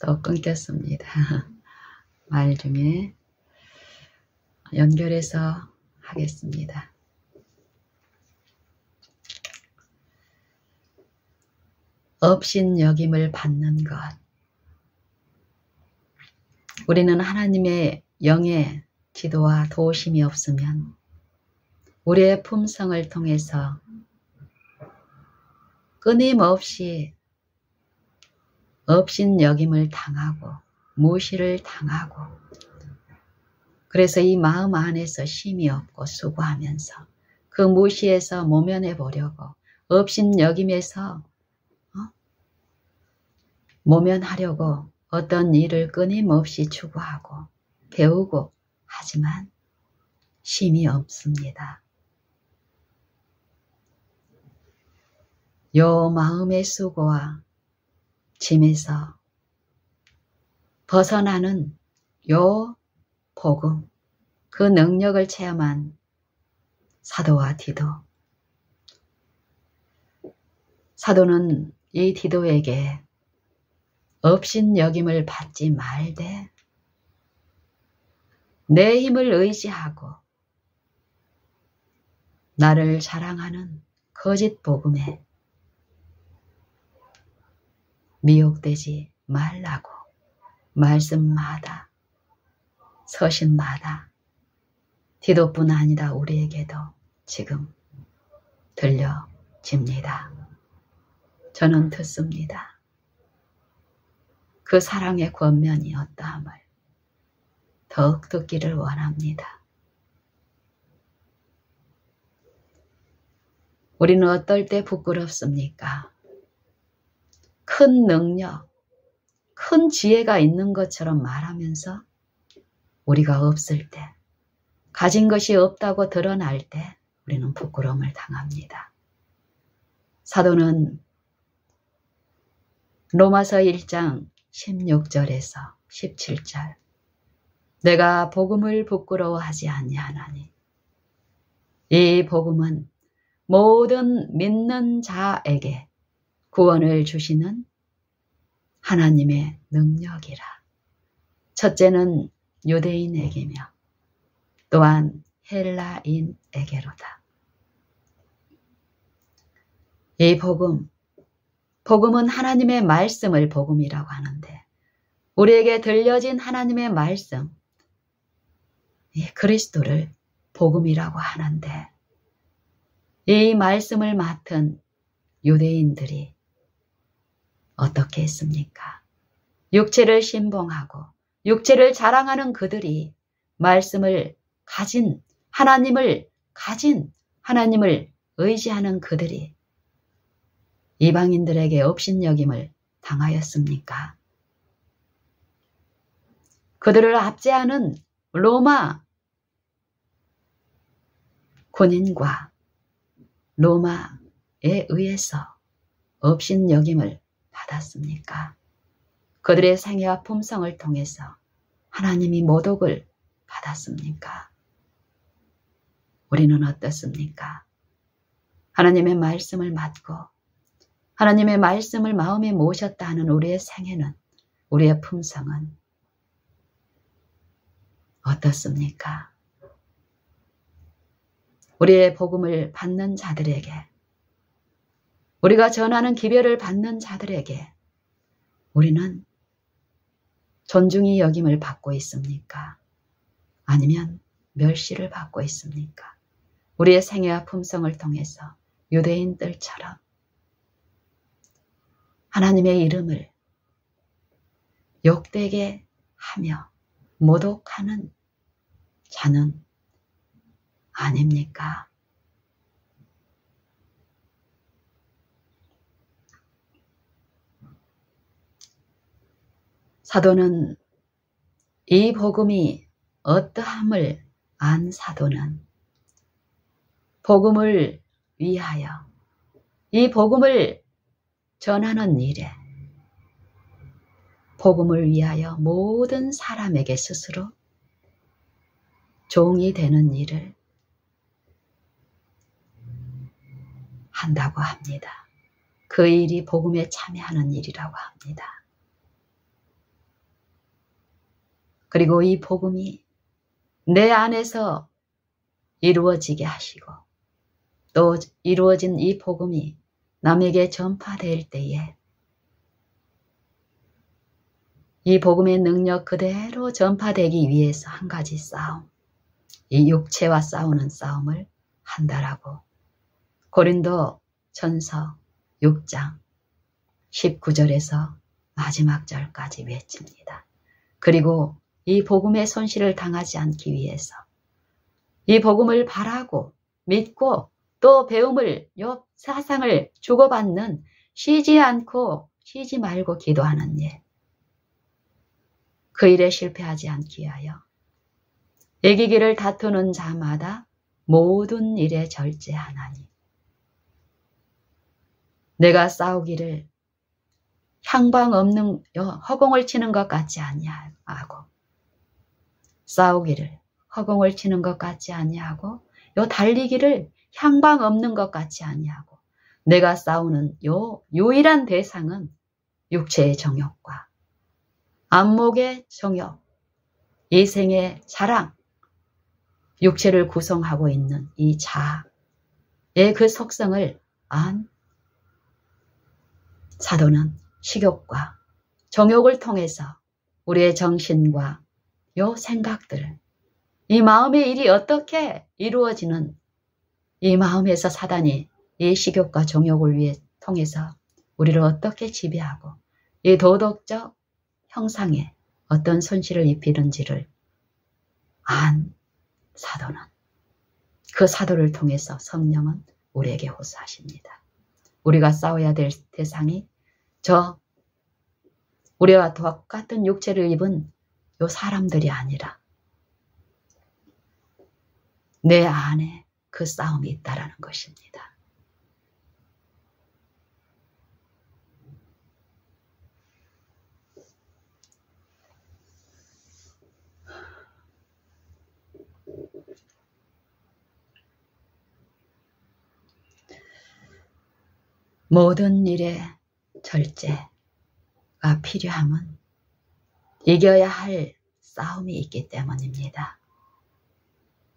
또 끊겼습니다. 말 중에 연결해서 하겠습니다. 업신여김을 받는 것. 우리는 하나님의 영의 지도와 도우심이 없으면 우리의 품성을 통해서 끊임없이 업신여김을 당하고 무시를 당하고, 그래서 이 마음 안에서 쉼이 없고 수고하면서 그 무시에서 모면해 보려고, 업신여김에서 모면하려고 어떤 일을 끊임없이 추구하고 배우고 하지만 쉼이 없습니다. 요 마음의 수고와 짐에서 벗어나는 요 복음, 그 능력을 체험한 사도와 디도. 사도는 이 디도에게 업신여김을 받지 말되 내 힘을 의지하고 나를 자랑하는 거짓 복음에 미혹되지 말라고 말씀마다 서신마다 디도뿐 아니라 우리에게도 지금 들려집니다. 저는 듣습니다. 그 사랑의 권면이 어떠함을 더욱 듣기를 원합니다. 우리는 어떨 때 부끄럽습니까? 큰 능력, 큰 지혜가 있는 것처럼 말하면서 우리가 없을 때, 가진 것이 없다고 드러날 때 우리는 부끄러움을 당합니다. 사도는 로마서 1장 16절에서 17절, 내가 복음을 부끄러워하지 아니하나니 이 복음은 모든 믿는 자에게 구원을 주시는 하나님의 능력이라. 첫째는 유대인에게며 또한 헬라인에게로다. 이 복음은 하나님의 말씀을 복음이라고 하는데, 우리에게 들려진 하나님의 말씀, 이 그리스도를 복음이라고 하는데, 이 말씀을 맡은 유대인들이 어떻게 했습니까? 육체를 신봉하고 육체를 자랑하는 그들이 말씀을 가진, 하나님을 의지하는 그들이 이방인들에게 업신여김을 당하였습니까? 그들을 압제하는 로마 군인과 로마에 의해서 업신여김을 받았습니까? 그들의 생애와 품성을 통해서 하나님이 모독을 받았습니까? 우리는 어떻습니까? 하나님의 말씀을 맡고 하나님의 말씀을 마음에 모셨다 하는 우리의 생애는, 우리의 품성은 어떻습니까? 우리의 복음을 받는 자들에게, 우리가 전하는 기별을 받는 자들에게 우리는 존중이 여김을 받고 있습니까? 아니면 멸시를 받고 있습니까? 우리의 생애와 품성을 통해서 유대인들처럼 하나님의 이름을 욕되게 하며 모독하는 자는 아닙니까? 사도는 이 복음이 어떠함을 안 사도는 복음을 위하여, 이 복음을 전하는 일에, 복음을 위하여 모든 사람에게 스스로 종이 되는 일을 한다고 합니다. 그 일이 복음에 참여하는 일이라고 합니다. 그리고 이 복음이 내 안에서 이루어지게 하시고 또 이루어진 이 복음이 남에게 전파될 때에 이 복음의 능력 그대로 전파되기 위해서 한 가지 싸움, 이 육체와 싸우는 싸움을 한다라고 고린도 전서 6장 19절에서 마지막 절까지 외칩니다. 그리고 이 복음의 손실을 당하지 않기 위해서 이 복음을 바라고 믿고 또 배움을 사상을 주고받는 쉬지 말고 기도하는 일. 그 일에 실패하지 않기 위하여 이기기를 다투는 자마다 모든 일에 절제하나니 내가 싸우기를 향방 없는 허공을 치는 것 같지 아니하고 싸우기를 허공을 치는 것 같지 아니하고 달리기를 향방 없는 것 같지 아니하고 내가 싸우는 유일한 대상은 육체의 정욕과 안목의 정욕, 이생의 자랑, 육체를 구성하고 있는 이 자아의 그 속성을 안 사도는 식욕과 정욕을 통해서 우리의 정신과 생각들, 이 마음의 일이 어떻게 이루어지는 이 마음에서 사단이 이 식욕과 정욕을 통해서 우리를 어떻게 지배하고 이 도덕적 형상에 어떤 손실을 입히는지를 안 사도는 그 사도를 통해서 성령은 우리에게 호소하십니다. 우리가 싸워야 될 대상이 우리와 똑같은 육체를 입은 요 사람들이 아니라 내 안에 그 싸움이 있다라는 것입니다. 모든 일에 절제가 필요함은 이겨야 할 싸움이 있기 때문입니다.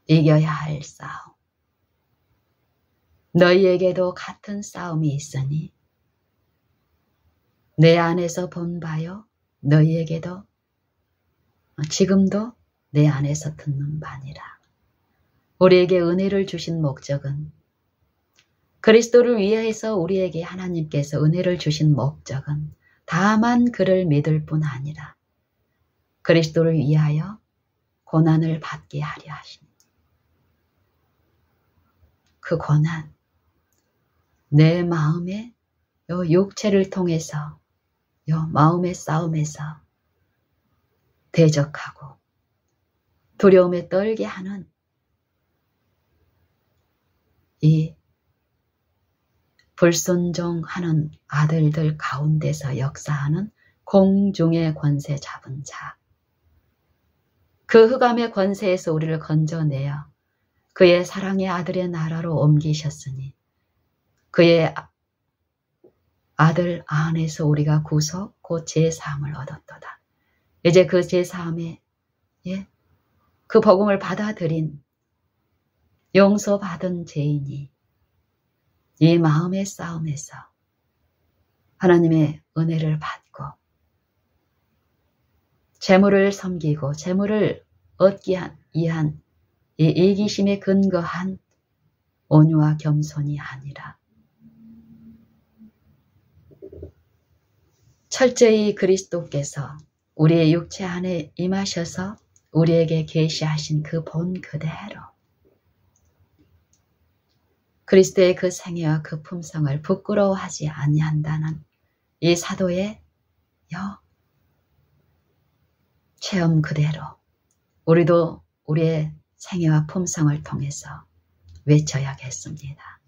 이겨야 할 싸움. 너희에게도 같은 싸움이 있으니 내 안에서 본 바요 너희에게도 지금도 내 안에서 듣는 바니라. 우리에게 은혜를 주신 목적은 그리스도를 위해서 우리에게 하나님께서 은혜를 주신 목적은 다만 그를 믿을 뿐 아니라 그리스도를 위하여 고난을 받게 하려 하십니다. 그 고난, 내 마음의 육체를 통해서 마음의 싸움에서 대적하고 두려움에 떨게 하는 이 불순종하는 아들들 가운데서 역사하는 공중의 권세 잡은 자. 그 흑암의 권세에서 우리를 건져내어 그의 사랑의 아들의 나라로 옮기셨으니 그의 아들 안에서 우리가 구속 곧 제사함을 얻었도다. 이제 그 제사함에 그 복음을 받아들인 용서받은 죄인이 이 마음의 싸움에서 하나님의 은혜를 받고 재물을 섬기고 재물을 얻기 위한 이 이기심에 근거한 온유와 겸손이 아니라 철저히 그리스도께서 우리의 육체 안에 임하셔서 우리에게 계시하신 그 본 그대로 그리스도의 그 생애와 그 품성을 부끄러워하지 아니한다는 이 사도의 체험 그대로 우리도 우리의 생애와 품성을 통해서 외쳐야겠습니다.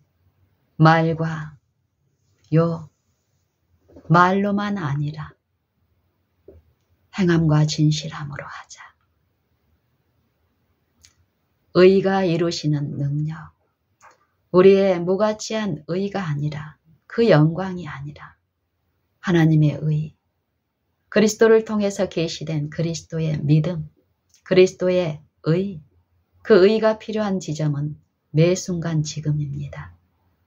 말로만 아니라 행함과 진실함으로 하자. 의가 이루시는 능력, 우리의 무가치한 의가 아니라 그 그 영광이 아니라 하나님의 의, 그리스도를 통해서 계시된 그리스도의 믿음, 그리스도의 의, 그 의가 필요한 지점은 매 순간 지금입니다.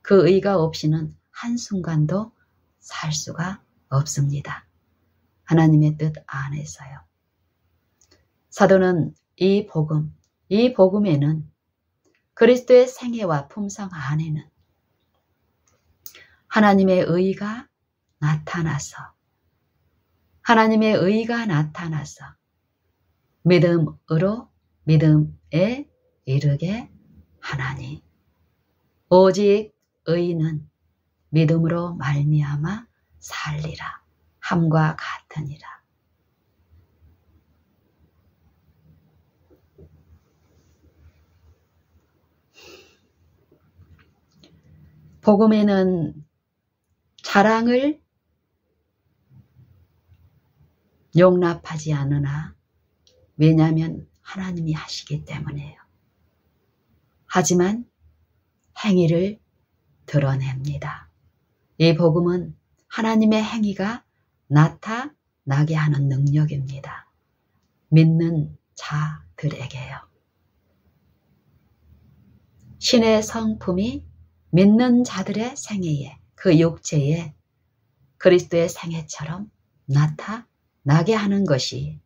그 의가 없이는 한순간도 살 수가 없습니다. 하나님의 뜻 안에서요. 사도는 이 복음에는 그리스도의 생애와 품성 안에는 하나님의 의가 나타나서 믿음으로 믿음에 이르게 하나니 오직 의인은 믿음으로 말미암아 살리라 함과 같으니라. 복음에는 자랑을 용납하지 않으나 왜냐하면 하나님이 하시기 때문이에요. 하지만 행위를 드러냅니다. 이 복음은 하나님의 행위가 나타나게 하는 능력입니다. 믿는 자들에게요. 신의 성품이 믿는 자들의 생애에 그 육체에 그리스도의 생애처럼 나타나게 하는 것이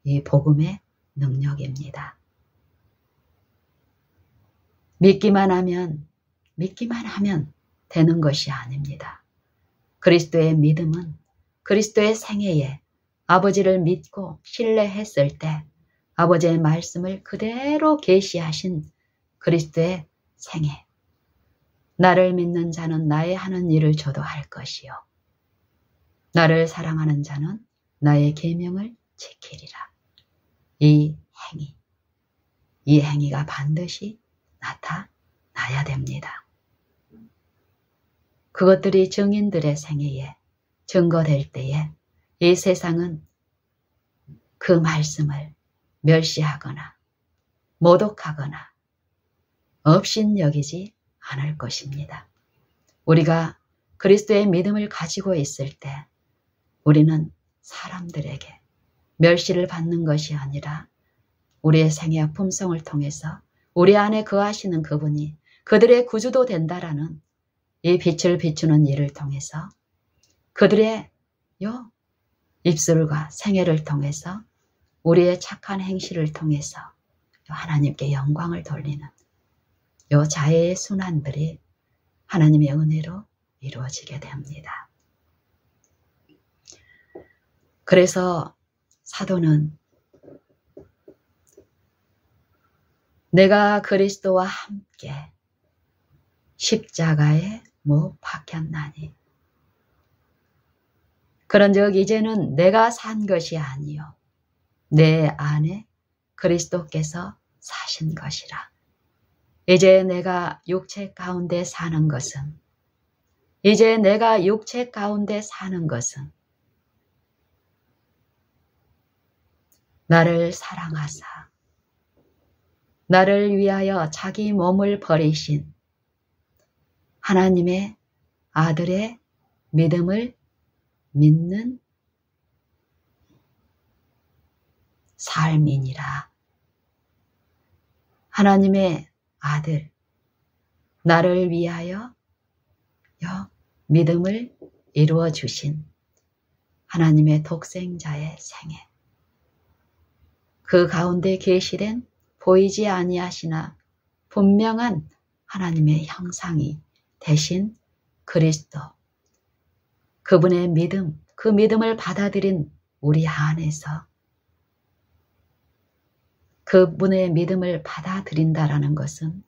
이 복음의 능력입니다. 믿기만 하면 되는 것이 아닙니다. 그리스도의 믿음은 그리스도의 생애에 아버지를 믿고 신뢰했을 때 아버지의 말씀을 그대로 계시하신 그리스도의 생애. 나를 믿는 자는 나의 하는 일을 저도 할 것이요. 나를 사랑하는 자는 나의 계명을 지키리라. 이 행위가 반드시 나타나야 됩니다. 그것들이 증인들의 생애에 증거될 때에 이 세상은 그 말씀을 멸시하거나 모독하거나 업신여기지 않을 것입니다. 우리가 그리스도의 믿음을 가지고 있을 때 우리는 사람들에게 멸시를 받는 것이 아니라 우리의 생애와 품성을 통해서 우리 안에 거하시는 그분이 그들의 구주도 된다라는 이 빛을 비추는 일을 통해서 그들의 입술과 생애를 통해서 우리의 착한 행실을 통해서 하나님께 영광을 돌리는 자애의 순환들이 하나님의 은혜로 이루어지게 됩니다. 그래서 사도는 내가 그리스도와 함께 십자가에 못 박혔나니 그런즉 이제는 내가 산 것이 아니요 내 안에 그리스도께서 사신 것이라. 이제 내가 육체 가운데 사는 것은 나를 사랑하사 나를 위하여 자기 몸을 버리신 하나님의 아들의 믿음을 믿는 삶이니라. 하나님의 아들, 나를 위하여 믿음을 이루어 주신 하나님의 독생자의 생애. 그 가운데 계시된 보이지 아니하시나 분명한 하나님의 형상이 되신 그리스도. 그분의 믿음, 그 믿음을 받아들인 우리 안에서 그분의 믿음을 받아들인다라는 것은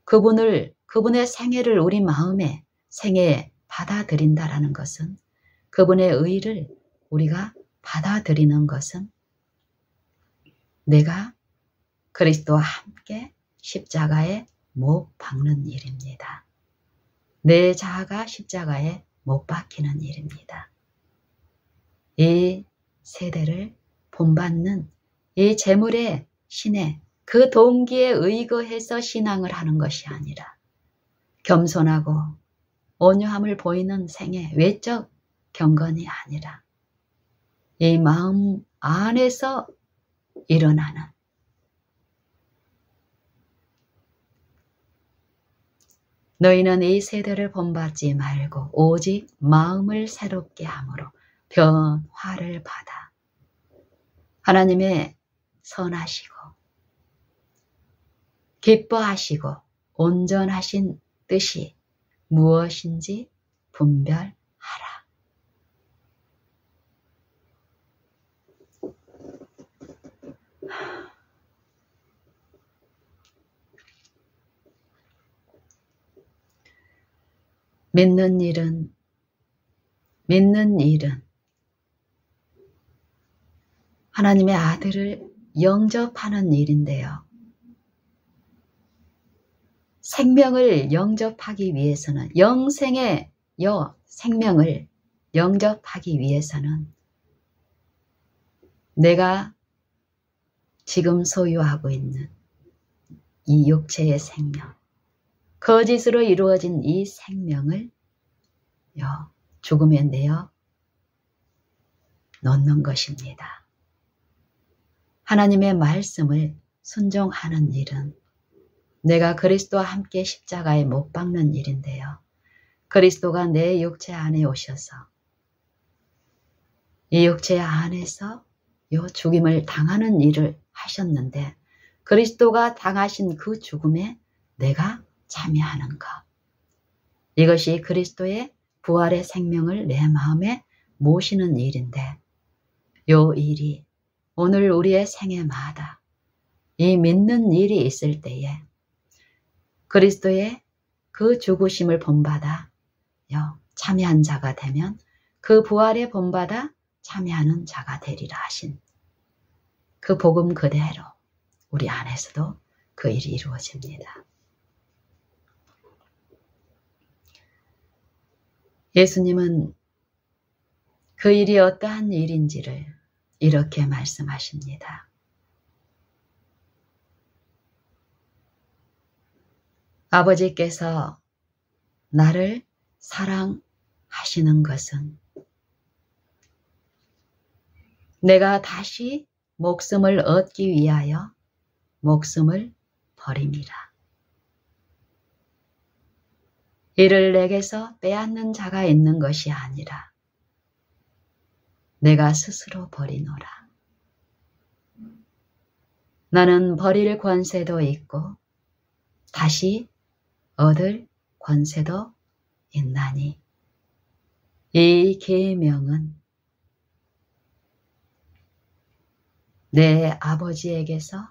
그분의 생애를 우리 마음에 생애에 받아들인다라는 것은 그분의 의를 우리가 받아들이는 것은 내가 그리스도와 함께 십자가에 못 박는 일입니다. 내 자아가 십자가에 못 박히는 일입니다. 이 세대를 본받는 이 재물의 신의 그 동기에 의거해서 신앙을 하는 것이 아니라 겸손하고 온유함을 보이는 생애, 외적 경건이 아니라 이 마음 안에서 일어나는 너희는 이 세대를 본받지 말고 오직 마음을 새롭게 함으로 변화를 받아 하나님의 선하시고 기뻐하시고 온전하신 뜻이 무엇인지 분별하라. 믿는 일은 하나님의 아들을 영접하는 일인데요. 생명을 영접하기 위해서는 영생의 생명을 영접하기 위해서는 내가 지금 소유하고 있는 이 육체의 생명, 거짓으로 이루어진 이 생명을 죽음에 내어 놓는 것입니다. 하나님의 말씀을 순종하는 일은 내가 그리스도와 함께 십자가에 못 박는 일인데요. 그리스도가 내 육체 안에 오셔서 이 육체 안에서 죽임을 당하는 일을 하셨는데 그리스도가 당하신 그 죽음에 내가 참여하는 것. 이것이 그리스도의 부활의 생명을 내 마음에 모시는 일인데 요 일이 오늘 우리의 생애마다 이 믿는 일이 있을 때에 그리스도의 그 죽으심을 본받아 참여한 자가 되면 그 부활에 본받아 참여하는 자가 되리라 하신 그 복음 그대로 우리 안에서도 그 일이 이루어집니다. 예수님은 그 일이 어떠한 일인지를 이렇게 말씀하십니다. 아버지께서 나를 사랑하시는 것은 내가 다시 목숨을 얻기 위하여 목숨을 버림이라. 이를 내게서 빼앗는 자가 있는 것이 아니라 내가 스스로 버리노라. 나는 버릴 권세도 있고 다시 얻을 권세도 있나니 이 계명은 내 아버지에게서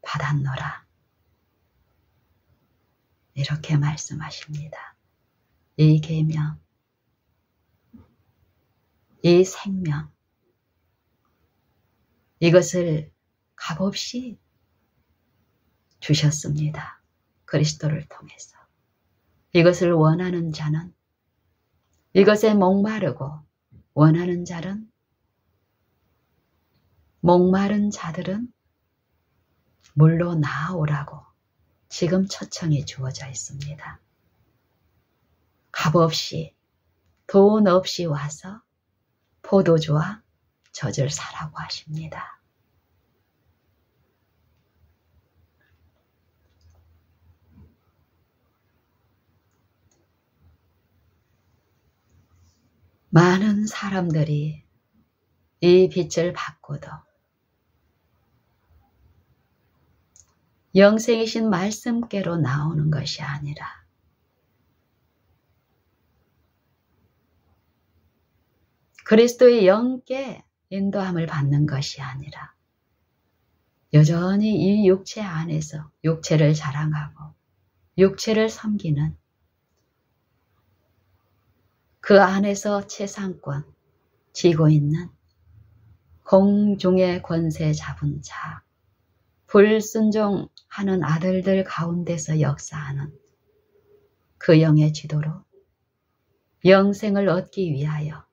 받았노라. 이렇게 말씀하십니다. 이 계명, 이 생명, 이것을 값없이 주셨습니다. 그리스도를 통해서. 이것을 원하는 자는, 이것에 목마르고 원하는 자는, 목마른 자들은 물로 나오라고 지금 초청이 주어져 있습니다. 값없이, 돈 없이 와서 포도주와 젖을 사라고 하십니다. 많은 사람들이 이 빛을 받고도 영생이신 말씀께로 나오는 것이 아니라 그리스도의 영께 인도함을 받는 것이 아니라 여전히 이 육체 안에서 육체를 자랑하고 육체를 섬기는 그 안에서 최상권 쥐고 있는 공중의 권세 잡은 자, 불순종하는 아들들 가운데서 역사하는 그 영의 지도로 영생을 얻기 위하여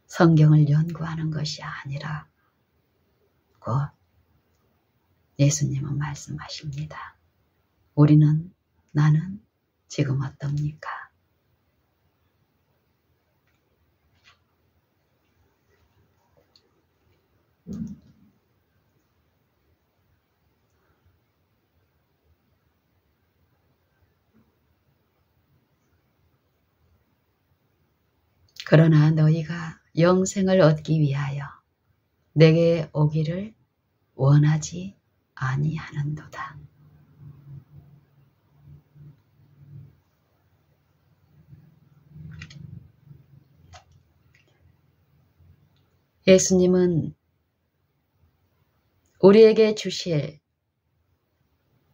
성경을 연구하는 것이 아니라 곧 예수님은 말씀하십니다. 우리는 나는 지금 어떻습니까? 그러나 너희가 영생을 얻기 위하여 내게 오기를 원하지 아니하는도다. 예수님은 우리에게 주실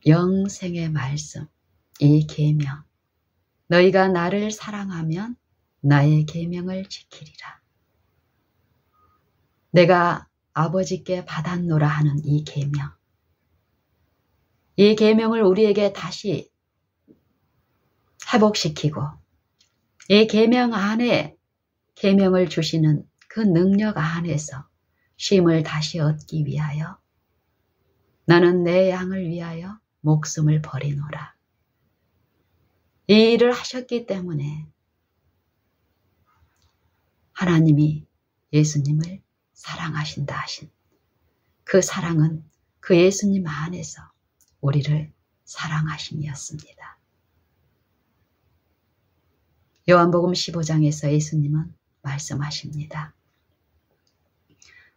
영생의 말씀, 이 계명, 너희가 나를 사랑하면 나의 계명을 지키리라. 내가 아버지께 받았노라 하는 이 계명, 이 계명을 우리에게 다시 회복시키고 이 계명 안에 계명을 주시는 그 능력 안에서 쉼을 다시 얻기 위하여 나는 내 양을 위하여 목숨을 버리노라. 이 일을 하셨기 때문에 하나님이 예수님을 사랑하신다 하신 그 사랑은 그 예수님 안에서 우리를 사랑하심이었습니다. 요한복음 15장에서 예수님은 말씀하십니다.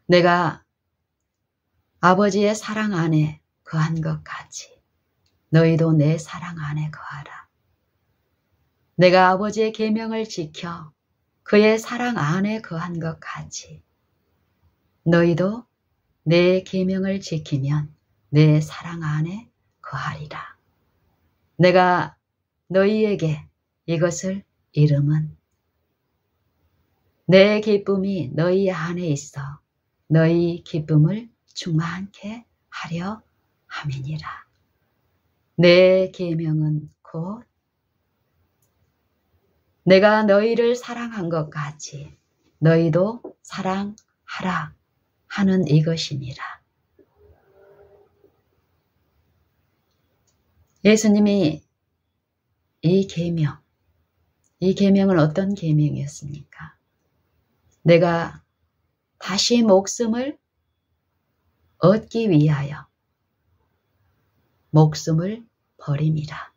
내가 아버지의 사랑 안에 거한 것 같이 너희도 내 사랑 안에 거하라. 내가 아버지의 계명을 지켜 그의 사랑 안에 거한 것 같이 너희도 내 계명을 지키면 내 사랑 안에 거하리라. 내가 너희에게 이것을 이름은 내 기쁨이 너희 안에 있어 너희 기쁨을 충만케 하려 함이니라. 내 계명은 곧 내가 너희를 사랑한 것 같이 너희도 사랑하라 하는 이것이니라. 예수님이 이 계명은 어떤 계명이었습니까? 내가 다시 목숨을 얻기 위하여 목숨을 버림이라.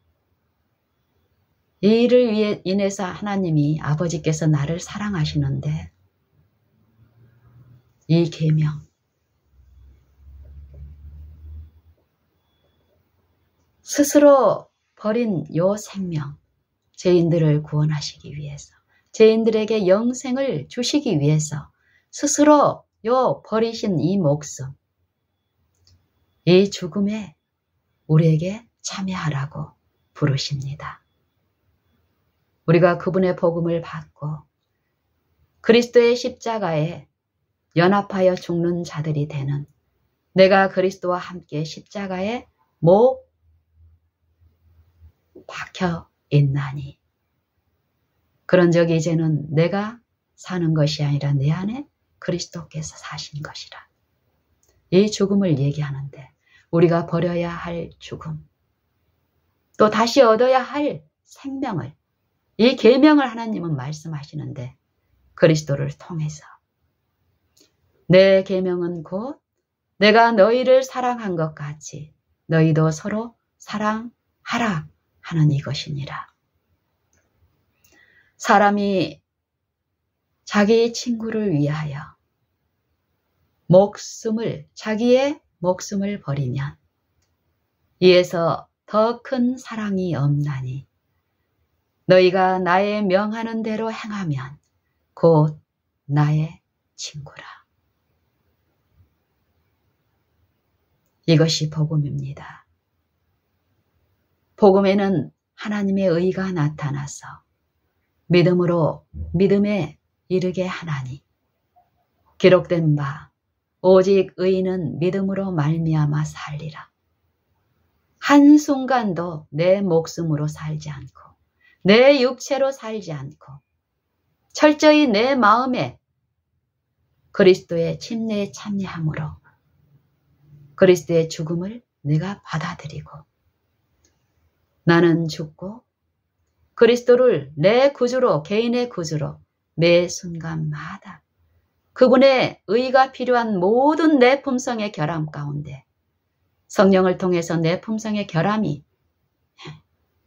이 일을 인해서 하나님이 아버지께서 나를 사랑하시는데 이 계명, 스스로 버린 요 생명, 죄인들을 구원하시기 위해서, 죄인들에게 영생을 주시기 위해서 스스로 요 버리신 이 목숨, 이 죽음에 우리에게 참여하라고 부르십니다. 우리가 그분의 복음을 받고 그리스도의 십자가에 연합하여 죽는 자들이 되는 내가 그리스도와 함께 십자가에 못 박혀 있나니 그런즉 이제는 내가 사는 것이 아니라 내 안에 그리스도께서 사신 것이라. 이 죽음을 얘기하는데 우리가 버려야 할 죽음, 또 다시 얻어야 할 생명을, 이 계명을 하나님은 말씀하시는데 그리스도를 통해서 내 계명은 곧 내가 너희를 사랑한 것 같이 너희도 서로 사랑하라 하는 이것이니라. 사람이 자기 친구를 위하여 자기의 목숨을 버리면 이에서 더 큰 사랑이 없나니 너희가 나의 명하는 대로 행하면 곧 나의 친구라. 이것이 복음입니다. 복음에는 하나님의 의가 나타나서 믿음으로 믿음에 이르게 하나니 기록된 바 오직 의인은 믿음으로 말미암아 살리라. 한순간도 내 목숨으로 살지 않고 내 육체로 살지 않고 철저히 내 마음에 그리스도의 침례에 참여함으로 그리스도의 죽음을 내가 받아들이고 나는 죽고 그리스도를 내 구주로, 개인의 구주로 매 순간마다 그분의 의가 필요한 모든 내 품성의 결함 가운데 성령을 통해서 내 품성의 결함이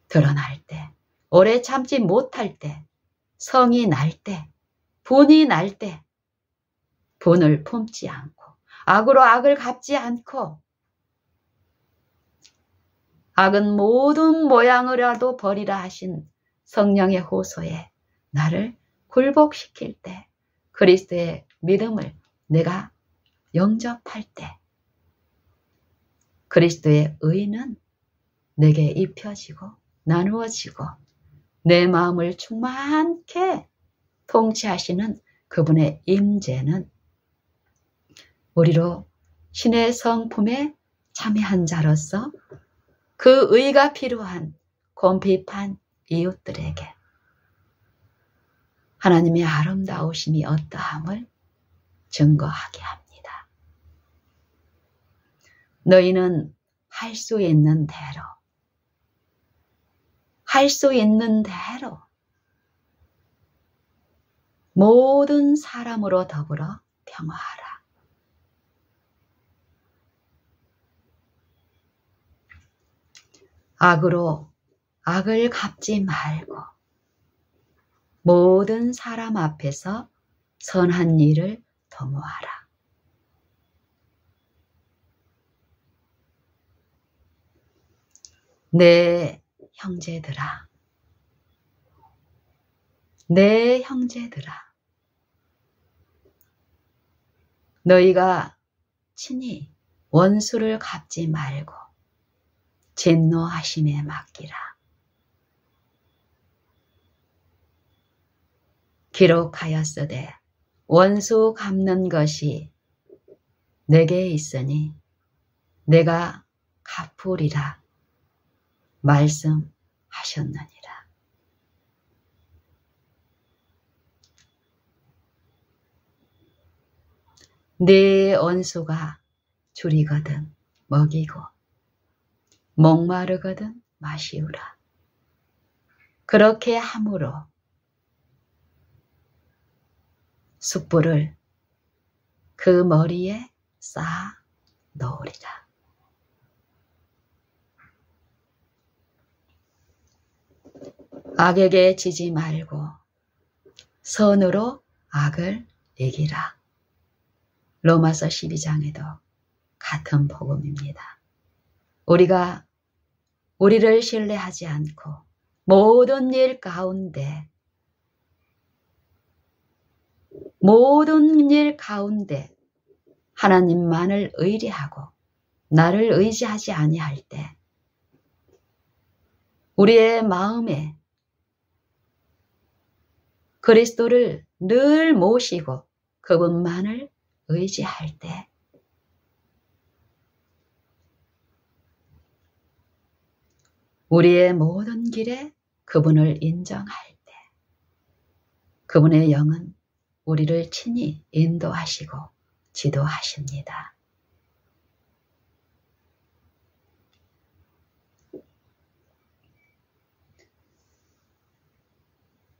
드러날 때, 오래 참지 못할 때, 성이 날 때, 분이 날 때, 분을 품지 않고 악으로 악을 갚지 않고 악은 모든 모양으로라도 버리라 하신 성령의 호소에 나를 굴복시킬 때, 그리스도의 믿음을 내가 영접할 때 그리스도의 의는 내게 입혀지고 나누어지고 내 마음을 충만케 통치하시는 그분의 임재는 우리로 신의 성품에 참여한 자로서 그 의가 필요한 곤핍한 이웃들에게 하나님의 아름다우심이 어떠함을 증거하게 합니다. 너희는 할 수 있는 대로, 할 수 있는 대로 모든 사람으로 더불어 평화하라. 악으로 악을 갚지 말고 모든 사람 앞에서 선한 일을 도모하라. 내 형제들아, 내 형제들아, 너희가 친히 원수를 갚지 말고 진노하심에 맡기라. 기록하였으되 원수 갚는 것이 내게 있으니 내가 갚으리라 말씀하셨느니라. 네 원수가 줄이거든 먹이고 목마르거든 마시우라. 그렇게 함으로 숯불을 그 머리에 쌓아 놓으리라. 악에게 지지 말고 선으로 악을 이기라. 로마서 12장에도 같은 복음입니다. 우리가 우리를 신뢰하지 않고 모든 일 가운데 하나님만을 의뢰하고 나를 의지하지 아니할 때 우리의 마음에 그리스도를 늘 모시고 그분만을 의지할 때 우리의 모든 길에 그분을 인정할 때 그분의 영은 우리를 친히 인도하시고 지도하십니다.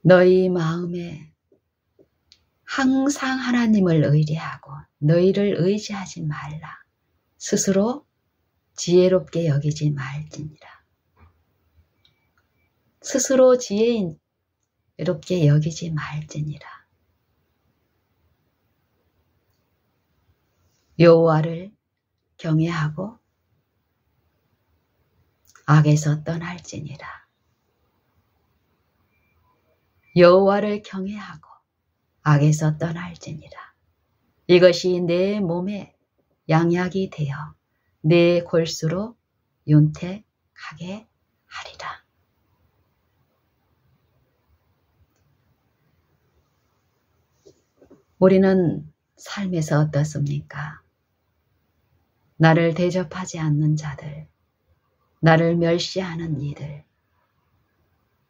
너희 마음에 항상 하나님을 의뢰하고 너희를 의지하지 말라. 스스로 지혜롭게 여기지 말지니라. 스스로 지혜롭게 여기지 말지니라. 여호와를 경외하고 악에서 떠날지니라. 여호와를 경외하고 악에서 떠날지니라. 이것이 내 몸에 양약이 되어 내 골수로 윤택하게 하리라. 우리는 삶에서 어떻습니까? 나를 대접하지 않는 자들, 나를 멸시하는 이들,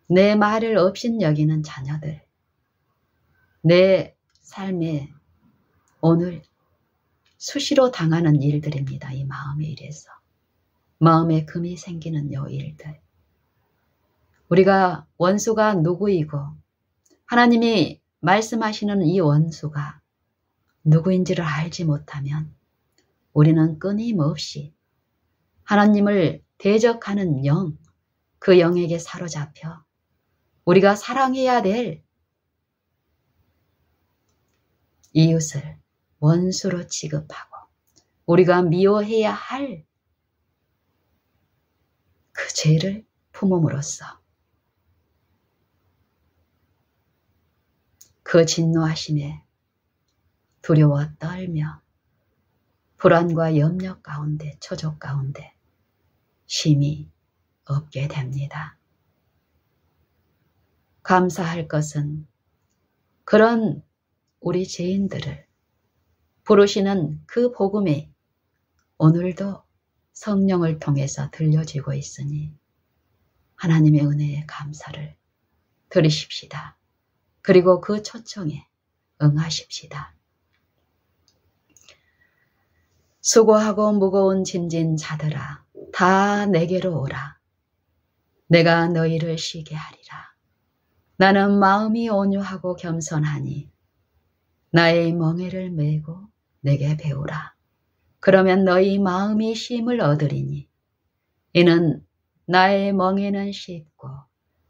내 말을 업신여기는 자녀들, 내 삶에 오늘 수시로 당하는 일들입니다. 이 마음의 일에서. 마음에 금이 생기는 요 일들. 우리가 원수가 누구이고 하나님이 말씀하시는 이 원수가 누구인지를 알지 못하면 우리는 끊임없이 하나님을 대적하는 영, 그 영에게 사로잡혀 우리가 사랑해야 될 이웃을 원수로 취급하고 우리가 미워해야 할 그 죄를 품음으로써 그 진노하심에 두려워 떨며 불안과 염려 가운데 초조 가운데 쉼이 없게 됩니다. 감사할 것은 그런 우리 죄인들을 부르시는 그 복음이 오늘도 성령을 통해서 들려지고 있으니 하나님의 은혜에 감사를 드리십시다. 그리고 그 초청에 응하십시다. 수고하고 무거운 짐진 자들아 다 내게로 오라. 내가 너희를 쉬게 하리라. 나는 마음이 온유하고 겸손하니 나의 멍에를 메고 내게 배우라. 그러면 너희 마음이 쉼을 얻으리니 이는 나의 멍에는 쉽고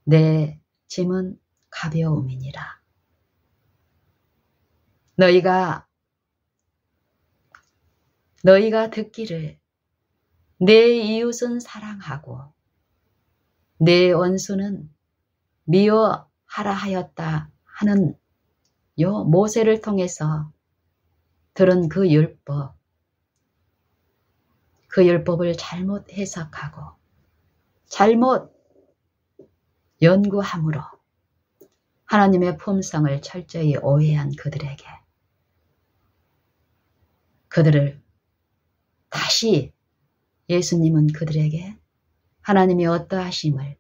내 짐은 가벼움이니라. 너희가 듣기를 내 이웃은 사랑하고 내 원수는 미워하라 하였다 하는 요 모세를 통해서 들은 그 율법을 잘못 해석하고 잘못 연구함으로 하나님의 품성을 철저히 오해한 그들을 다시 예수님은 그들에게 하나님이 어떠하심을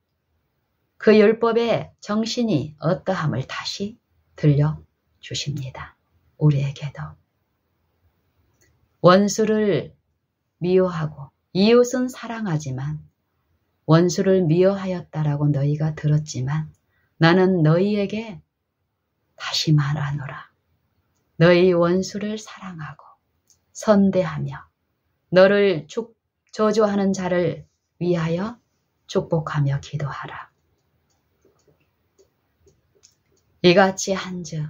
그 율법의 정신이 어떠함을 다시 들려주십니다. 우리에게도 원수를 미워하고 이웃은 사랑하지만 원수를 미워하였다라고 너희가 들었지만 나는 너희에게 다시 말하노라. 너희 원수를 사랑하고 선대하며 너를 저주하는 자를 위하여 축복하며 기도하라. 이같이 한즉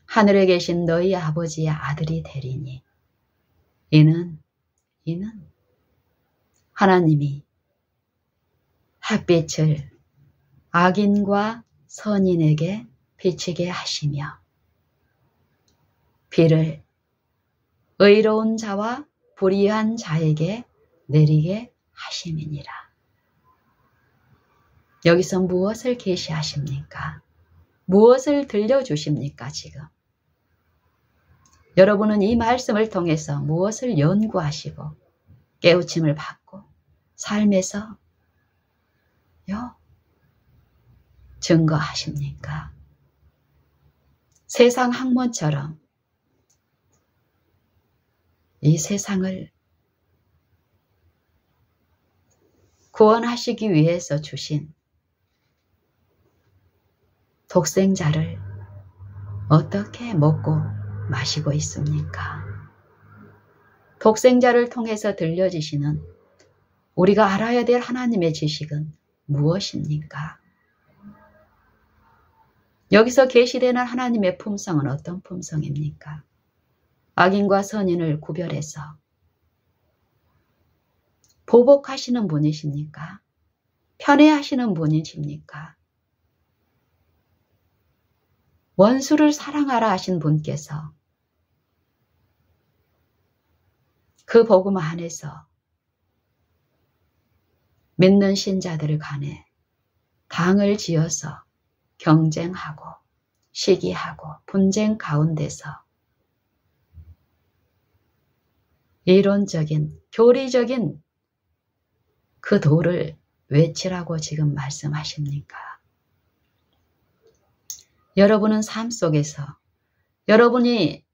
하늘에 계신 너희 아버지의 아들이 되리니 이는 하나님이 햇빛을 악인과 선인에게 비치게 하시며 비를 의로운 자와 불의한 자에게 내리게 하심이니라. 여기서 무엇을 계시하십니까? 무엇을 들려주십니까? 지금 여러분은 이 말씀을 통해서 무엇을 연구하시고 깨우침을 받고 삶에서 증거하십니까? 세상 학문처럼 이 세상을 구원하시기 위해서 주신 독생자를 어떻게 먹고 마시고 있습니까? 독생자를 통해서 들려지시는 우리가 알아야 될 하나님의 지식은 무엇입니까? 여기서 계시되는 하나님의 품성은 어떤 품성입니까? 악인과 선인을 구별해서 보복하시는 분이십니까? 편애하시는 분이십니까? 원수를 사랑하라 하신 분께서 그 복음 안에서 믿는 신자들 간에 당을 지어서 경쟁하고 시기하고 분쟁 가운데서 이론적인 교리적인 그 도를 외치라고 지금 말씀하십니까? 여러분은 삶 속에서 여러분이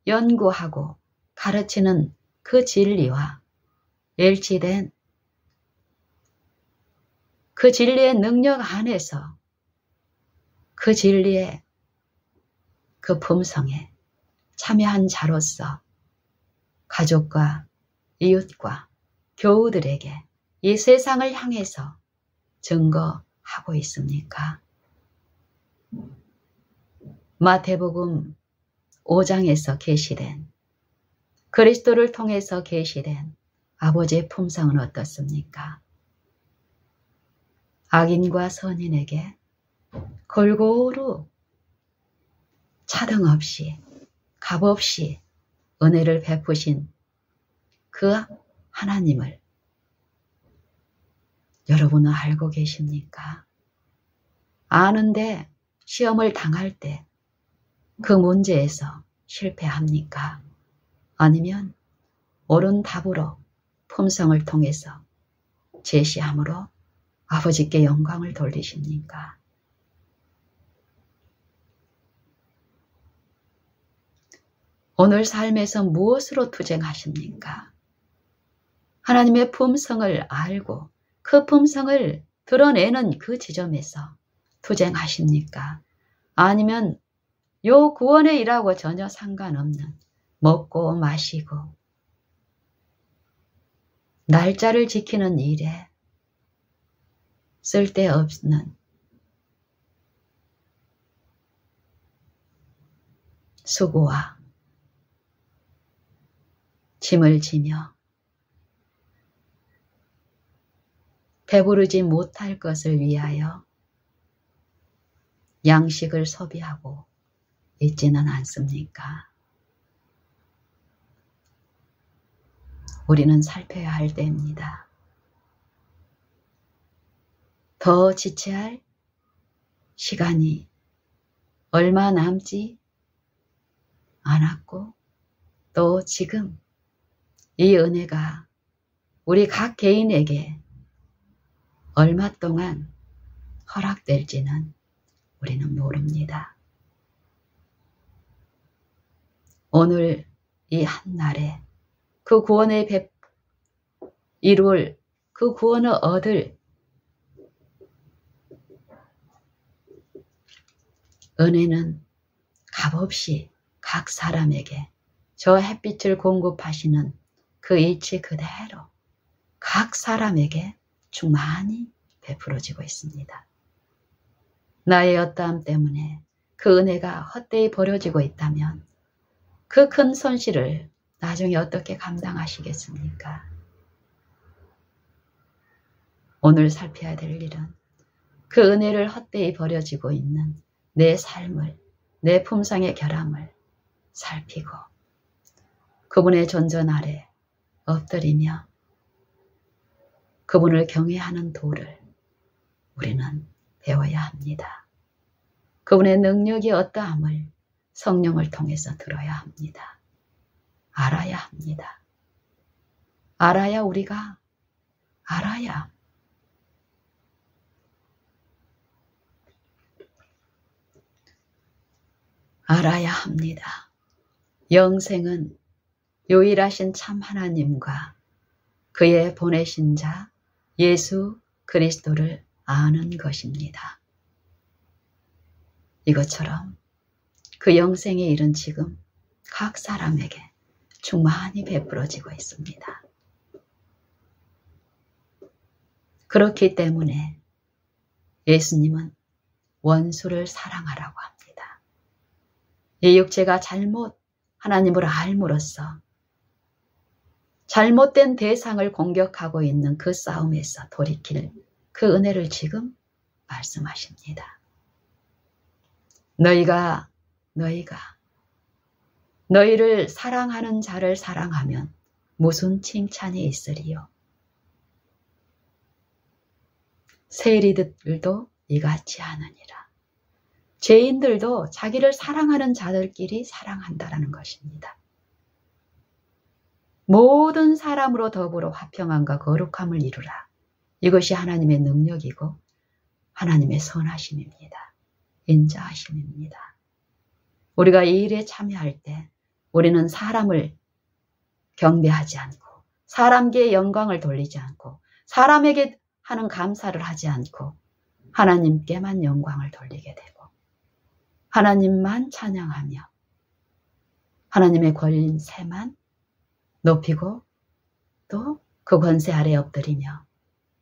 연구하고 가르치는 그 진리와 일치된 그 진리의 능력 안에서 그 진리의 그 품성에 참여한 자로서 가족과 이웃과 교우들에게 이 세상을 향해서 증거하고 있습니까? 마태복음 5장에서 계시된 그리스도를 통해서 계시된 아버지의 품성은 어떻습니까? 악인과 선인에게 골고루 차등 없이 값없이 은혜를 베푸신 그 하나님을 여러분은 알고 계십니까? 아는데 시험을 당할 때 그 문제에서 실패합니까? 아니면 옳은 답으로 품성을 통해서 제시함으로 아버지께 영광을 돌리십니까? 오늘 삶에서 무엇으로 투쟁하십니까? 하나님의 품성을 알고 그 품성을 드러내는 그 지점에서 투쟁하십니까? 아니면 요 구원의 일하고 전혀 상관없는 먹고 마시고 날짜를 지키는 일에 쓸데없는 수고와 짐을 지며 배부르지 못할 것을 위하여 양식을 소비하고 있지는 않습니까? 우리는 살펴야 할 때입니다. 더 지체할 시간이 얼마 남지 않았고 또 지금 이 은혜가 우리 각 개인에게 얼마 동안 허락될지는 우리는 모릅니다. 오늘 이 한날에 그 구원의 이룰 그 구원을 얻을 은혜는 값없이 각 사람에게 저 햇빛을 공급하시는 그 이치 그대로 각 사람에게 충만히 베풀어지고 있습니다. 나의 어떠함 때문에 그 은혜가 헛되이 버려지고 있다면 그 큰 손실을 나중에 어떻게 감당하시겠습니까? 오늘 살펴야 될 일은 그 은혜를 헛되이 버려지고 있는 내 삶을, 내 품성의 결함을 살피고 그분의 존전 아래 엎드리며 그분을 경외하는 도를 우리는 배워야 합니다. 그분의 능력이 어떠함을 성령을 통해서 들어야 합니다. 알아야 합니다. 알아야 우리가 알아야 합니다. 영생은 유일하신 참 하나님과 그의 보내신 자 예수 그리스도를 아는 것입니다. 이것처럼 그 영생의 일은 지금 각 사람에게 충만히 베풀어지고 있습니다. 그렇기 때문에 예수님은 원수를 사랑하라고 합니다. 이 육체가 잘못 하나님을 알므로써 잘못된 대상을 공격하고 있는 그 싸움에서 돌이킬 그 은혜를 지금 말씀하십니다. 너희를 사랑하는 자를 사랑하면 무슨 칭찬이 있으리요? 세리들도 이같이 하느니라. 죄인들도 자기를 사랑하는 자들끼리 사랑한다라는 것입니다. 모든 사람으로 더불어 화평함과 거룩함을 이루라. 이것이 하나님의 능력이고 하나님의 선하심입니다. 인자하심입니다. 우리가 이 일에 참여할 때 우리는 사람을 경배하지 않고 사람께 영광을 돌리지 않고 사람에게 하는 감사를 하지 않고 하나님께만 영광을 돌리게 되고 하나님만 찬양하며 하나님의 권세만 높이고 또 그 권세 아래 엎드리며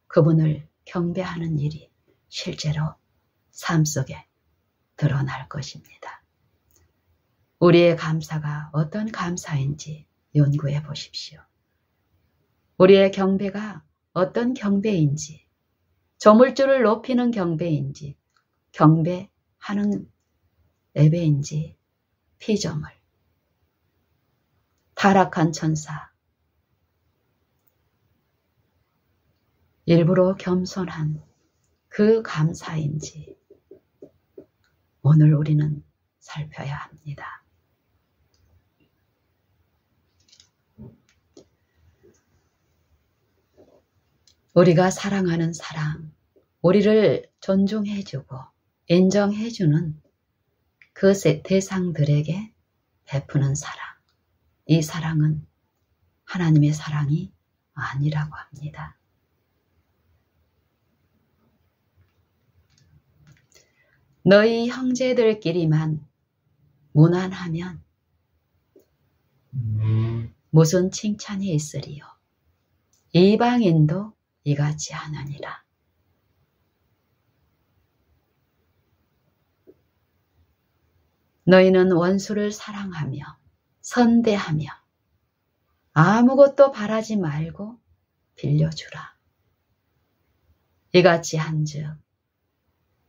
그분을 경배하는 일이 실제로 삶 속에 드러날 것입니다. 우리의 감사가 어떤 감사인지 연구해 보십시오. 우리의 경배가 어떤 경배인지, 저물줄을 높이는 경배인지, 경배하는 예배인지, 피조물, 타락한 천사, 일부러 겸손한 그 감사인지 오늘 우리는 살펴야 합니다. 우리가 사랑하는 사랑, 우리를 존중해주고 인정해주는 그 대상들에게 베푸는 사랑, 이 사랑은 하나님의 사랑이 아니라고 합니다. 너희 형제들끼리만 무난하면 무슨 칭찬이 있으리요. 이방인도 이같이 하느니라. 너희는 원수를 사랑하며 선대하며 아무것도 바라지 말고 빌려주라. 이같이 한즉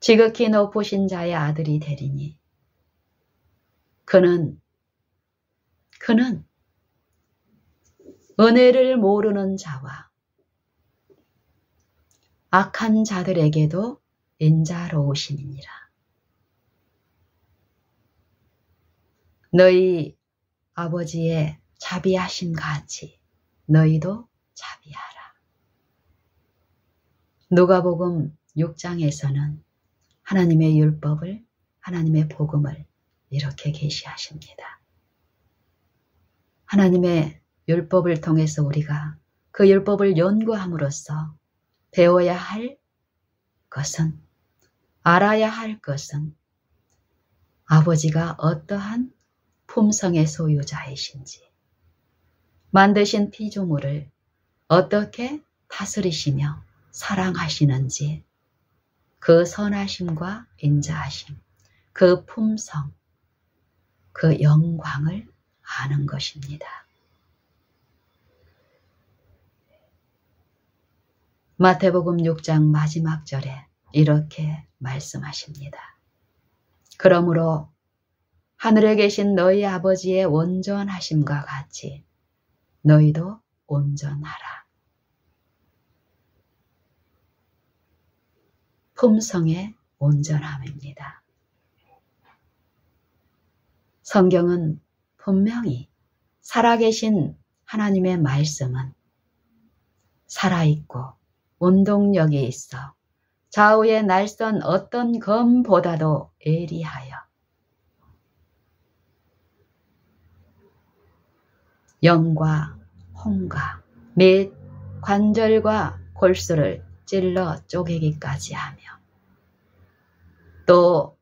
지극히 높으신 자의 아들이 되리니 그는 은혜를 모르는 자와 악한 자들에게도 인자로우심이니라. 너희 아버지의 자비하심 같이 너희도 자비하라. 누가복음 6장에서는 하나님의 율법을, 하나님의 복음을 이렇게 계시하십니다. 하나님의 율법을 통해서 우리가 그 율법을 연구함으로써 배워야 할 것은, 알아야 할 것은 아버지가 어떠한 품성의 소유자이신지, 만드신 피조물을 어떻게 다스리시며 사랑하시는지, 그 선하심과 인자하심, 그 품성, 그 영광을 아는 것입니다. 마태복음 6장 마지막 절에 이렇게 말씀하십니다. 그러므로 하늘에 계신 너희 아버지의 온전하심과 같이 너희도 온전하라. 품성의 온전함입니다. 성경은 분명히 살아계신 하나님의 말씀은 살아있고 운동력이 있어 좌우의 날선 어떤 검보다도 예리하여 영과 홍과 및 관절과 골수를 찔러 쪼개기까지 하며 또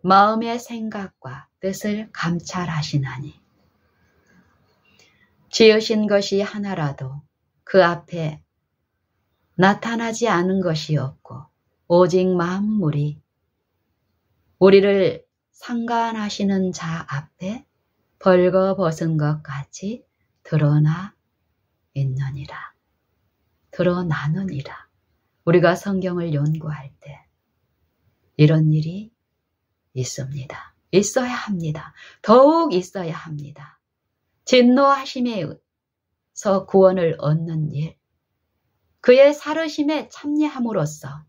마음의 생각과 뜻을 감찰하시나니 지으신 것이 하나라도 그 앞에 나타나지 않은 것이 없고 오직 만물이 우리를 상관하시는 자 앞에 벌거벗은 것 같이 드러나 있느니라. 드러나느니라. 우리가 성경을 연구할 때 이런 일이 있습니다. 있어야 합니다. 더욱 있어야 합니다. 진노하심에서 구원을 얻는 일, 그의 살으심에 참여함으로써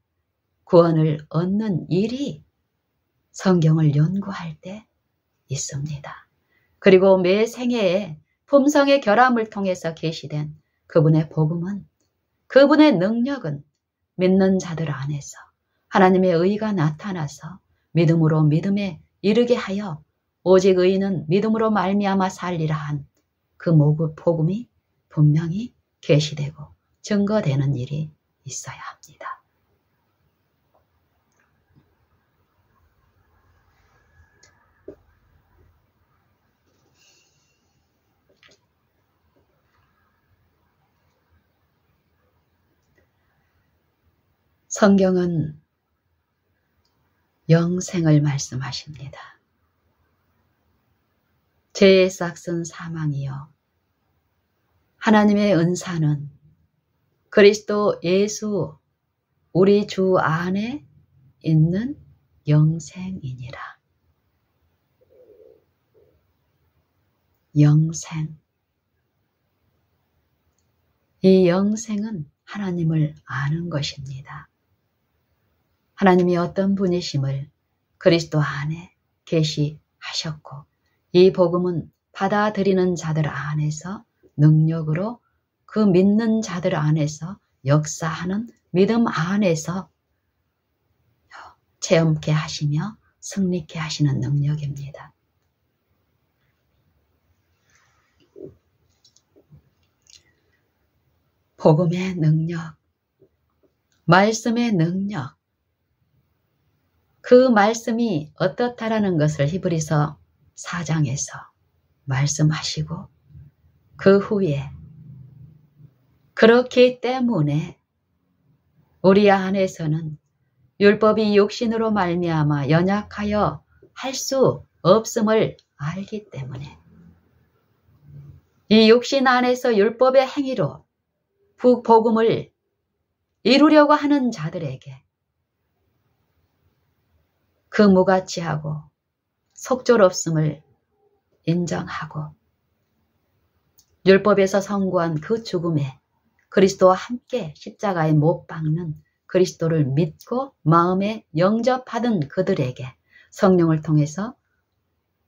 구원을 얻는 일이 성경을 연구할 때 있습니다. 그리고 매 생애에 품성의 결함을 통해서 계시된 그분의 복음은, 그분의 능력은 믿는 자들 안에서 하나님의 의가 나타나서 믿음으로 믿음에 이르게 하여 오직 의인은 믿음으로 말미암아 살리라 한 그 복음이 분명히 계시되고 증거되는 일이 있어야 합니다. 성경은 영생을 말씀하십니다. 죄의 싹은 사망이요 하나님의 은사는 그리스도 예수 우리 주 안에 있는 영생이니라. 영생. 이 영생은 하나님을 아는 것입니다. 하나님이 어떤 분이심을 그리스도 안에 계시하셨고 이 복음은 받아들이는 자들 안에서 능력으로 그 믿는 자들 안에서 역사하는 믿음 안에서 체험케 하시며 승리케 하시는 능력입니다. 복음의 능력, 말씀의 능력, 그 말씀이 어떻다라는 것을 히브리서 4장에서 말씀하시고 그 후에 그렇기 때문에 우리 안에서는 율법이 육신으로 말미암아 연약하여 할 수 없음을 알기 때문에 이 육신 안에서 율법의 행위로 복음을 이루려고 하는 자들에게 그 무가치하고 속절없음을 인정하고 율법에서 선고한 그 죽음에 그리스도와 함께 십자가에 못 박는 그리스도를 믿고 마음에 영접하던 그들에게 성령을 통해서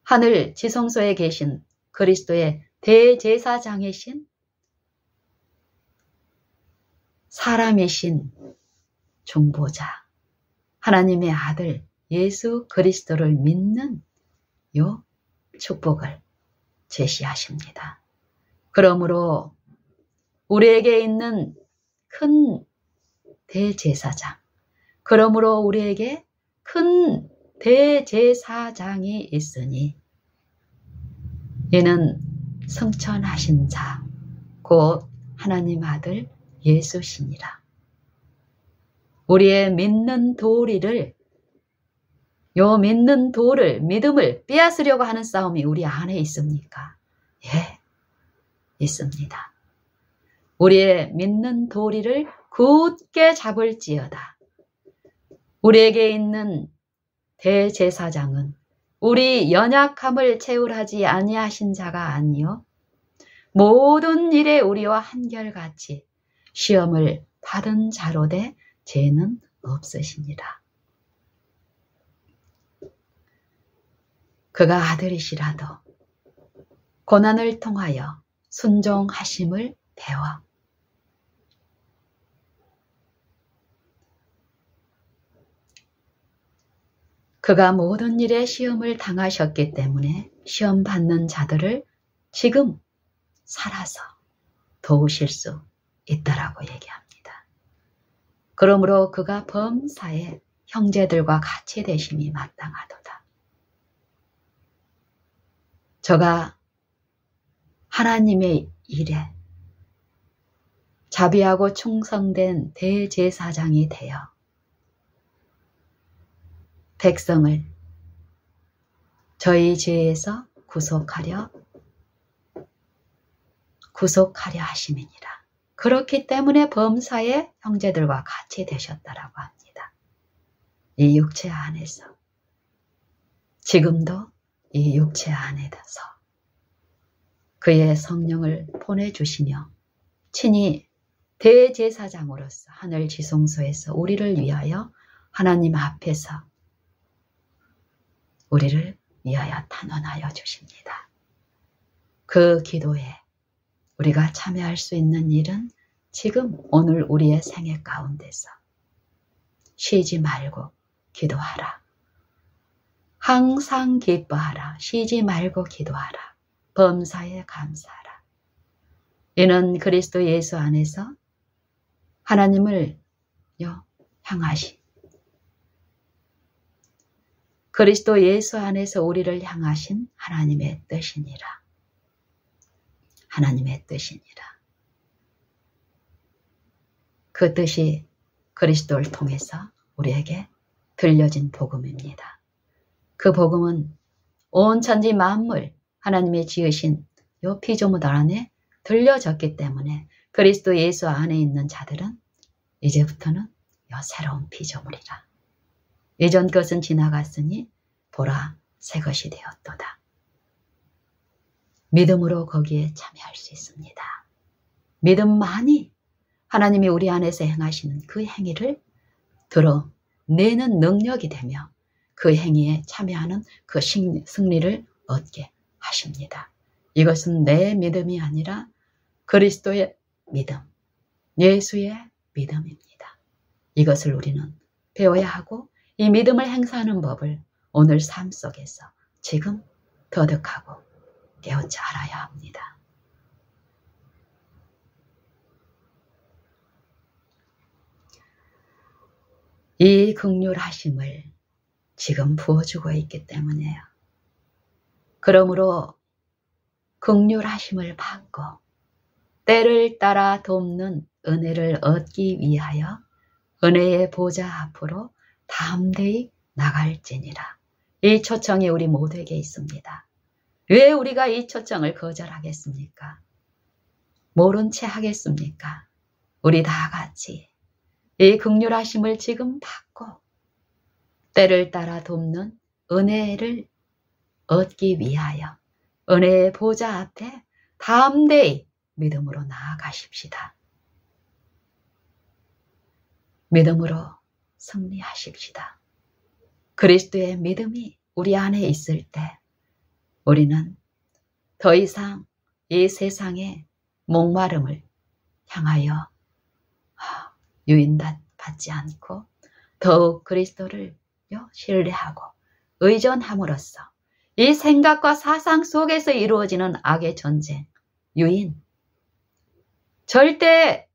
하늘 지성소에 계신 그리스도의 대제사장이신 사람이신 중보자 하나님의 아들 예수 그리스도를 믿는 요 축복을 제시하십니다. 그러므로 우리에게 있는 큰 대제사장, 그러므로 우리에게 큰 대제사장이 있으니 이는 승천하신 자, 곧 하나님 아들 예수시니라. 우리의 믿는 도리를, 요 믿는 도를, 믿음을 빼앗으려고 하는 싸움이 우리 안에 있습니까? 예, 있습니다. 우리의 믿는 도리를 굳게 잡을지어다. 우리에게 있는 대제사장은 우리 연약함을 채울하지 아니하신 자가 아니요 모든 일에 우리와 한결같이 시험을 받은 자로되 죄는 없으시니라. 그가 아들이시라도 고난을 통하여 순종하심을 배워 그가 모든 일에 시험을 당하셨기 때문에 시험 받는 자들을 지금 살아서 도우실 수 있다라고 얘기합니다. 그러므로 그가 범사에 형제들과 같이 되심이 마땅하도다. 저가 하나님의 일에 자비하고 충성된 대제사장이 되어 백성을 저희 죄에서 구속하려 하심이니라. 그렇기 때문에 범사의 형제들과 같이 되셨다라고 합니다. 이 육체 안에서 지금도 이 육체 안에서 그의 성령을 보내주시며 친히 대제사장으로서 하늘 지성소에서 우리를 위하여 하나님 앞에서 우리를 위하여 탄원하여 주십니다. 그 기도에 우리가 참여할 수 있는 일은 지금 오늘 우리의 생애 가운데서 쉬지 말고 기도하라. 항상 기뻐하라. 쉬지 말고 기도하라. 범사에 감사하라. 이는 그리스도 예수 안에서 하나님을 향하시. 그리스도 예수 안에서 우리를 향하신 하나님의 뜻이니라. 하나님의 뜻이니라. 그 뜻이 그리스도를 통해서 우리에게 들려진 복음입니다. 그 복음은 온 천지 만물 하나님의 지으신 요 피조물 안에 들려졌기 때문에 그리스도 예수 안에 있는 자들은 이제부터는 요 새로운 피조물이라. 예전 것은 지나갔으니 보라 새 것이 되었도다. 믿음으로 거기에 참여할 수 있습니다. 믿음만이 하나님이 우리 안에서 행하시는 그 행위를 드러내는 능력이 되며 그 행위에 참여하는 그 승리를 얻게 하십니다. 이것은 내 믿음이 아니라 그리스도의 믿음, 예수의 믿음입니다. 이것을 우리는 배워야 하고 이 믿음을 행사하는 법을 오늘 삶 속에서 지금 터득하고 깨우쳐 알아야 합니다. 이 긍휼하심을 지금 부어주고 있기 때문에요. 그러므로 긍휼하심을 받고 때를 따라 돕는 은혜를 얻기 위하여 은혜의 보좌 앞으로 담대히 나갈지니라. 이 초청이 우리 모두에게 있습니다. 왜 우리가 이 초청을 거절하겠습니까? 모른 채 하겠습니까? 우리 다 같이 이 긍휼하심을 지금 받고 때를 따라 돕는 은혜를 얻기 위하여 은혜의 보좌 앞에 담대히 믿음으로 나아가십시다. 믿음으로 승리하십시다. 그리스도의 믿음이 우리 안에 있을 때 우리는 더 이상 이 세상의 목마름을 향하여 유인받지 않고 더욱 그리스도를 신뢰하고 의존함으로써 이 생각과 사상 속에서 이루어지는 악의 전쟁, 유인, 절대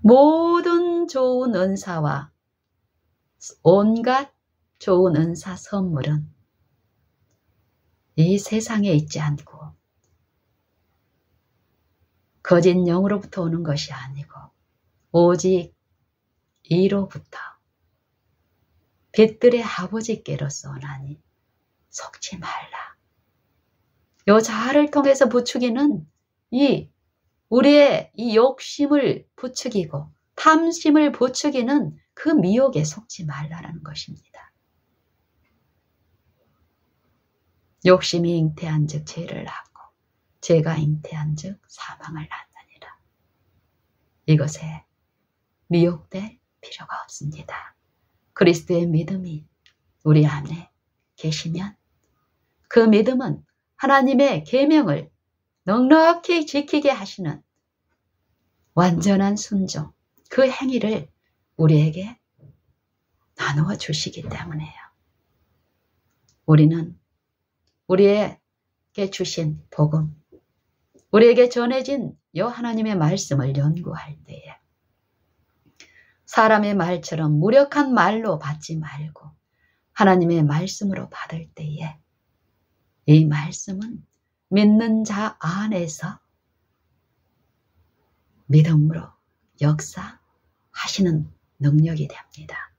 모든 좋은 은사와 온갖 좋은 은사 선물은 이 세상에 있지 않고 거짓 영으로부터 오는 것이 아니고 오직 이로부터 빛들의 아버지께로서 오나니 속지 말라. 요 자아를 통해서 부추기는 우리의 이 욕심을 부추기고 탐심을 부추기는 그 미혹에 속지 말라라는 것입니다. 욕심이 잉태한 즉 죄를 낳고 죄가 잉태한 즉 사망을 낳느니라. 이것에 미혹될 필요가 없습니다. 그리스도의 믿음이 우리 안에 계시면 그 믿음은 하나님의 계명을 넉넉히 지키게 하시는 완전한 순종, 그 행위를 우리에게 나누어 주시기 때문에요. 우리는 우리에게 주신 복음, 우리에게 전해진 요 하나님의 말씀을 연구할 때에 사람의 말처럼 무력한 말로 받지 말고 하나님의 말씀으로 받을 때에 이 말씀은 믿는 자 안에서 믿음으로 역사하시는 능력이 됩니다.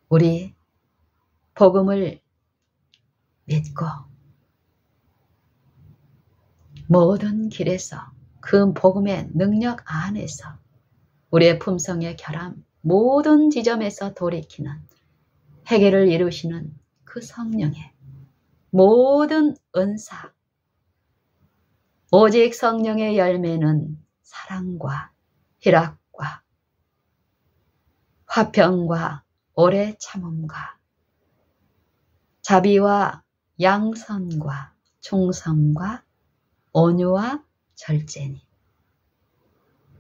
우리 복음을 믿고 모든 길에서 그 복음의 능력 안에서 우리의 품성의 결함 모든 지점에서 돌이키는 해결을 이루시는 그 성령의 모든 은사, 오직 성령의 열매는 사랑과 희락과 화평과 오래 참음과 자비와 양선과 충성과 온유와 절제니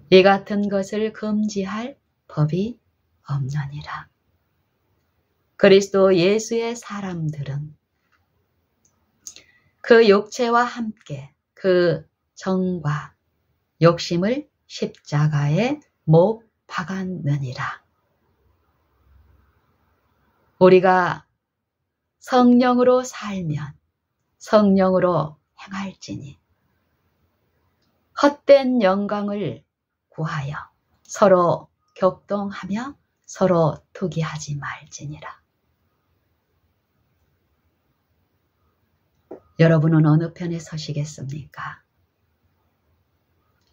이 같은 것을 금지할 법이 없느니라. 그리스도 예수의 사람들은 그 육체와 함께 그 정과 욕심을 십자가에 못 박았느니라. 우리가 성령으로 살면 성령으로 행할지니 헛된 영광을 구하여 서로 격동하며 서로 투기하지 말지니라. 여러분은 어느 편에 서시겠습니까?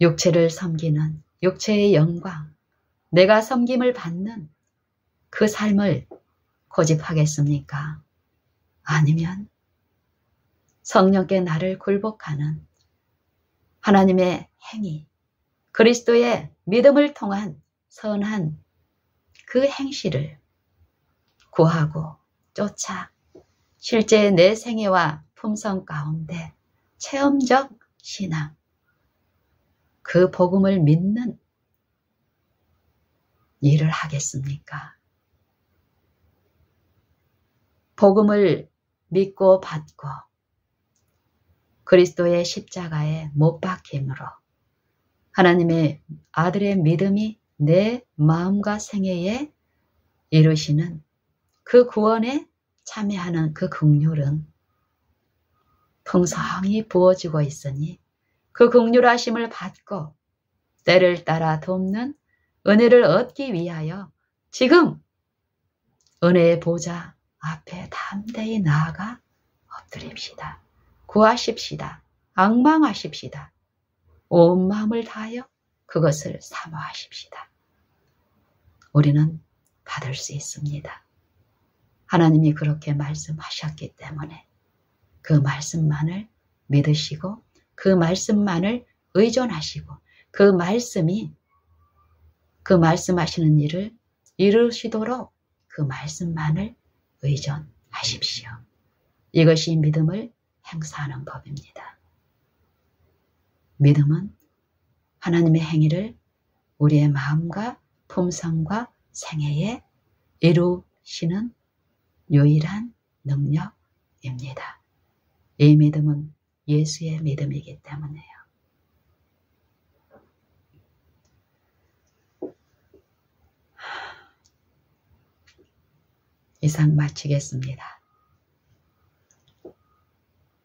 육체를 섬기는 육체의 영광, 내가 섬김을 받는 그 삶을 고집하겠습니까? 아니면 성령께 나를 굴복하는 하나님의 행위, 그리스도의 믿음을 통한 선한 그 행실을 구하고 쫓아 실제 내 생애와 품성 가운데 체험적 신앙, 그 복음을 믿는 일을 하겠습니까? 복음을 믿고 받고 그리스도의 십자가에 못 박힘으로 하나님의 아들의 믿음이 내 마음과 생애에 이루시는 그 구원에 참여하는 그 긍휼은 풍성히 부어지고 있으니 그 긍휼하심을 받고 때를 따라 돕는 은혜를 얻기 위하여 지금 은혜의 보좌 앞에 담대히 나아가 엎드립시다. 구하십시다. 앙망하십시다. 온 마음을 다하여 그것을 사모하십시다. 우리는 받을 수 있습니다. 하나님이 그렇게 말씀하셨기 때문에 그 말씀만을 믿으시고 그 말씀만을 의존하시고 그 말씀이 그 말씀하시는 일을 이루시도록 그 말씀만을 의존하십시오. 이것이 믿음을 행사하는 법입니다. 믿음은 하나님의 행위를 우리의 마음과 품성과 생애에 이루시는 유일한 능력입니다. 이 믿음은 예수의 믿음이기 때문에요. 이상 마치겠습니다.